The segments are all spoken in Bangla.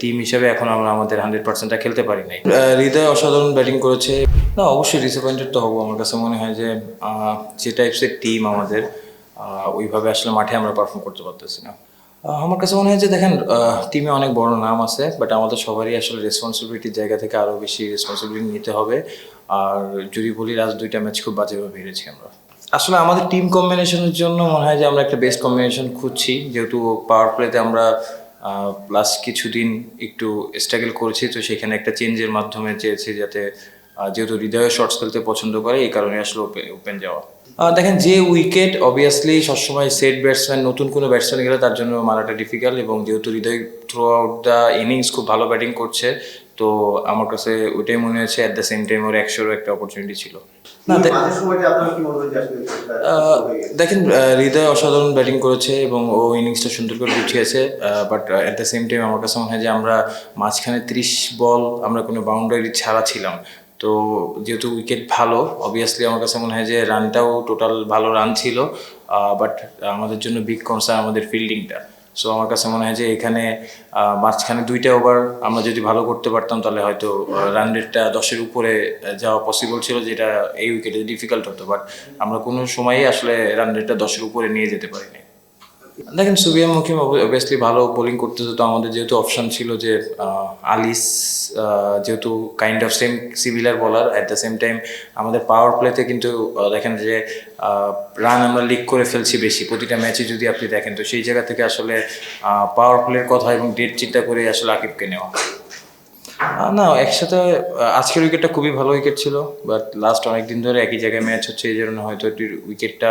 টিম হিসেবে এখন আমরা আমাদের 100%টা খেলতে পারি নাই। হৃদয় অসাধারণ ব্যাটিং করেছে। না, অবশ্যই ডিসঅ্যাপয়েন্টেড তো হবো। আমার কাছে মনে হয় যে যে টাইপসের টিম আমাদের, ওইভাবে আসলে মাঠে আমরা পারফর্ম করতে পারতেছি না। আমার কাছে মনে হয় যে দেখেন, টিমে অনেক বড় নাম আছে, বাট আমাদের সবারই আসলে রেসপন্সিবিলিটির জায়গা থেকে আরও বেশি রেসপন্সিবিলিটি নিতে হবে। আর যদি বলি, লাস্ট 2টা ম্যাচ খুব বাজেভাবে হেরেছি আমরা। আসলে আমাদের টিম কম্বিনেশনের জন্য মনে হয় যে আমরা একটা বেস্ট কম্বিনেশন খুঁজছি, যেহেতু পাওয়ার প্লেতে আমরা লাস্ট কিছুদিন একটু স্ট্রাগল করেছি, তো সেখানে একটা চেঞ্জের মাধ্যমে চেয়েছি যাতে, যেহেতু হৃদয় শর্টস খেলতে পছন্দ করে, এই কারণে আসলে ওপেন যাওয়া। দেখেন, যে উইকেট অবভিয়াসলি সবসময় সেট ব্যাটসম্যান, নতুন কোনো ব্যাটসম্যান গেলে তার জন্য মারাটা ডিফিকাল্ট, এবং যেহেতু হৃদয় থ্রু আউট দ্য ইনিংস খুব ভালো ব্যাটিং করছে, তো আমার কাছে ওইটাই মনে হয়েছে অ্যাট দ্য সেম টাইম ওর 100-এরও একটা অপরচুনিটি ছিল। না, দেখেন, হৃদয় অসাধারণ ব্যাটিং করেছে এবং ও ইনিংসটা সুন্দর করে গুছিয়েছে, but at the same time আমার কাছে মনে হয় যে আমরা মাঝখানে 30 বল আমরা কোনো বাউন্ডারি ছাড়া ছিলাম। তো যেহেতু উইকেট ভালো, অবভিয়াসলি আমার কাছে মনে হয় যে রানটাও টোটাল ভালো রান ছিল, বাট আমাদের জন্য বিগ কনসার্ন আমাদের ফিল্ডিংটা। সো আমার কাছে মনে হয় যে এখানে মাঝখানে 2টা ওভার আমরা যদি ভালো করতে পারতাম, তাহলে হয়তো রান রেটটা 10-এর উপরে যাওয়া পসিবল ছিল, যেটা এই উইকেটে ডিফিকাল্ট হতো, বাট আমরা কোনো সময়ই আসলে রান রেটটা 10-এর উপরে নিয়ে যেতে পারিনি। দেখেন, সুবিয়া মুকিম অবভিয়াসলি ভালো বোলিং করতেছে, তো আমাদের যেহেতু অপশান ছিল যে আলিস, যেহেতু কাইন্ড অফ সেম সিমিলার বলার, অ্যাট দ্য সেম টাইম আমাদের পাওয়ার প্লেতে কিন্তু দেখেন যে রান আমরা লিক করে ফেলছি বেশি প্রতিটা ম্যাচে যদি আপনি দেখেন, তো সেই জায়গা থেকে আসলে পাওয়ার প্লের কথা এবং ডেট চিন্তা করে আসলে আকিবকে নেওয়া। না, একসাথে আজকের উইকেটটা খুবই ভালো উইকেট ছিল, বাট লাস্ট অনেক দিন ধরে একই জায়গায় ম্যাচ হচ্ছে, এই জন্য হয়তো একটু উইকেটটা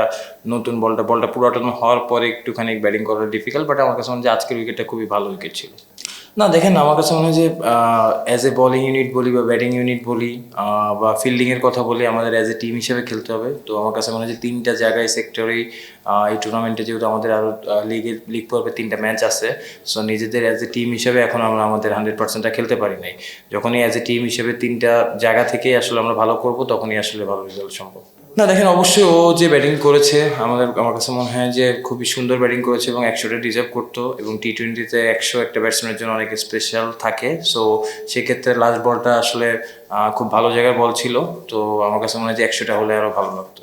নতুন বলটা পুরোটা হওয়ার পরে একটুখানি ব্যাটিং করা ডিফিকাল্ট, বাট আমার কাছে মনে হয় যে আজকের উইকেটটা খুবই ভালো উইকেট ছিল। না, দেখেন, আমার কাছে মনে হয় যে অ্যাজ এ বোলিং ইউনিট বলি বা ব্যাটিং ইউনিট বলি বা ফিল্ডিংয়ের কথা বলি, আমাদের অ্যাজ এ টিম হিসেবে খেলতে হবে। তো আমার কাছে মনে হয় যে 3টা জায়গায় সেক্টরেই এই টুর্নামেন্টে, যেহেতু আমাদের আরও লিগ পর্বে 3টা ম্যাচ আছে, সো নিজেদের অ্যাজ এ টিম হিসেবে এখন আমরা আমাদের 100%টা খেলতে পারি নাই। যখনই অ্যাজ এ টিম হিসেবে 3টা জায়গা থেকেই আসলে আমরা ভালো করব, তখনই আসলে ভালো রেজাল্ট সম্ভব। না, দেখেন, অবশ্যই ও যে ব্যাটিং করেছে আমার কাছে মনে হয় যে খুবই সুন্দর ব্যাটিং করেছে এবং 100টা ডিজার্ভ করতো, এবং টি-20তে 100 একটা ব্যাটসম্যানের জন্য অনেক স্পেশাল থাকে। সো সেক্ষেত্রে লাস্ট বলটা আসলে খুব ভালো জায়গার বল ছিল, তো আমার কাছে মনে হয় যে 100টা হলে আরও ভালো লাগতো।